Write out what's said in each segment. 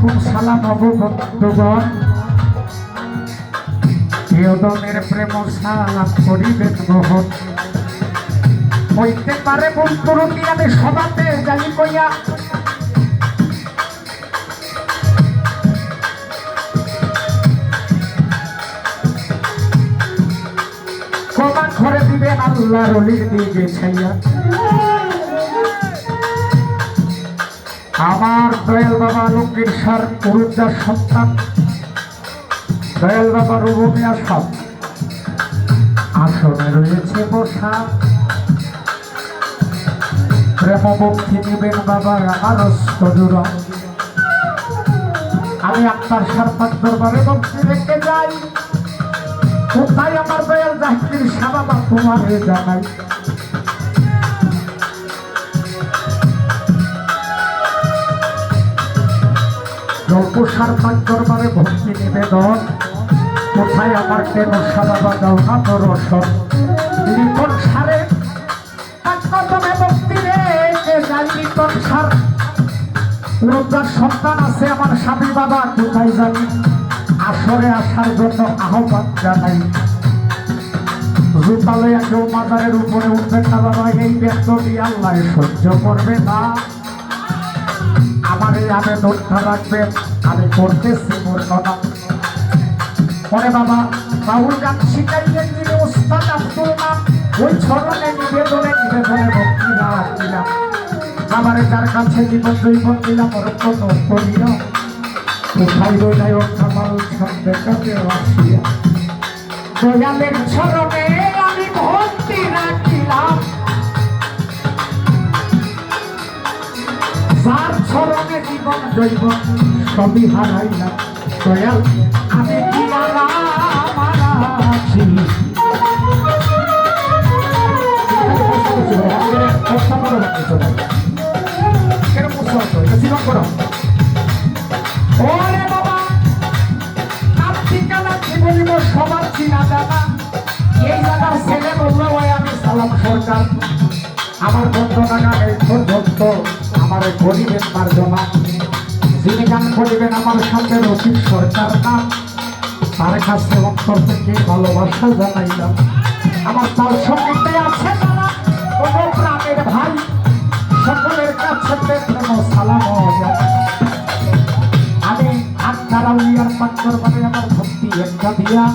আলাইকুম সালাম বন্ধুগণ, প্রিয়তমের প্রেম সালাম করিবেন গ্রহণ। হইতে পারে বন্ধুর আমি সভাতে যাই কইয়া, ক্ষমা করে দিবেন আল্লাহর অলির দিকে ছাইয়া। আমার দয়াল বাবা লক্ষ্মীর সার পুরুষার সন্তান দয়াল বাবা রুবমিয়া সব আসনে রয়েছে বসা। প্রেম ভক্তি নিবেন বাবার আমার সজুর। আমি আপনার সারপাত দরবারে ভক্তি রেখে যাই, কোথায় আমার দয়াল জাহির শাহ বাবা তোমারে জানাই। জলপুষার পাঁচ দরবারে ভক্তি নিবেদন, কোথায় আমার কেন সাবাবা দাও না দর্শন। লিখন সারে কদমে ভক্তি রেখে যাই। লিখন সার রুদ্রার সন্তান আছে আমার স্বামী বাবা, কোথায় জানি আসরে আসার জন্য আহ্বান জানাই। জুতালে কেউ মাজারের উপরে উঠবেন না বাবা, এই ব্যক্ত দিয়ে আল্লাহ সহ্য করবে না। আমার এই আবেদনটা রাখবেন, আমি করতেছি মোর কথা। পরে বাবা বাউল গান শিখাইলেন যিনি ওস্তাদ আব্দুল নাম, ওই ছড়নে নিবেদনে ভক্তি রাখিলাম। বাবারে যার কাছে জীবন জৈবন দিলাম অর্পণ করিলাম, কোথায় রইলাই কামাল ছন্দে কাজে আসিয়া। দয়ালের ছড়নে আমি ভক্তি রাখিলাম, যার ছড়নে জীবন জৈব সবই হারাইলাম। দয়াল আমি কি মারাছি ওরে বাবা ঠিকানা কি বলিব সবার চিনা জানা। এই জায়গার ছেলে বললো আমি সালাম সরকার, আমার বন্ধনা গানের ভক্ত আমার গরিবের মার্জনা। যিনি গান করিবেন আমার সাথে রসিদ সরকার নাম, তার কাছে অন্তর থেকে ভালোবাসা জানাইলাম। আমার তার সঙ্গে আছে যারা কোনো প্রাণের ভাই, সকলের কাছে প্রেম সালাম জানাই। আমি আক্তারাউলিয়ার পাত্তর মানে আমার ভক্তি একটা দিয়া।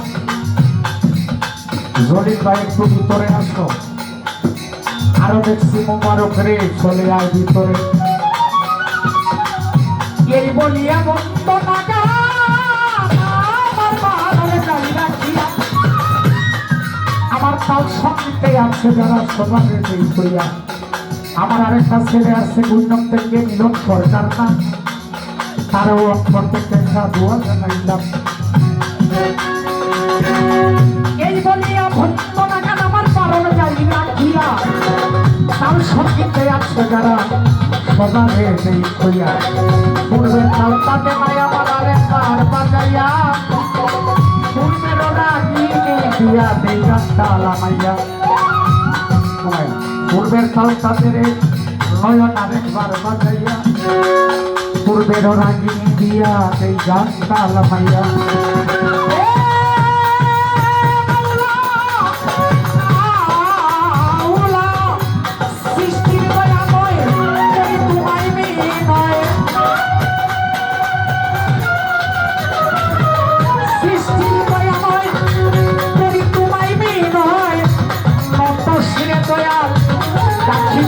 জলিল ভাই একটু ভিতরে আসো, আরো দেখছি মোবারক রে চলে আয় ভিতরে। এই বলিয়া বন্দনা আমার তাল সঙ্গীতে আছে যারা সবারে দেই কইয়া। আমার আরেকটা ছেলে আছে গুণম থেকে মিলন সরকার না, তারও অন্তর থেকে দোয়া জানাইলাম। এই বলিয়া বন্দনা গান আমার পারণ যাই রাখিয়া, তাল সঙ্গীতে আছে যারা সবারে দেই কইয়া। পূর্বের তাল তাতে নাই আমার আরেকবার বাজাইয়া, পূর্বের রাগি দিয়া দেই গানটা লামাইয়া। পূর্বের তাল তাদের নয়ন আরেকবার বাজাইয়া, পূর্বের রাগিনী দিয়া এই গানটা লামাইয়া।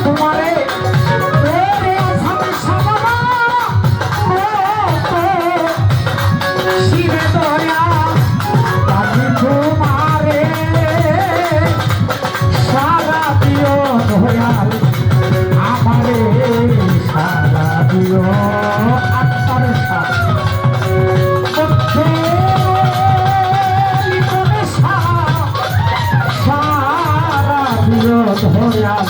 তোমারে শিরে দয়া তাকে তোমারে সারা দিও দয়াল, আমারে সারা দিও আত্মার সারা দিও দয়াল।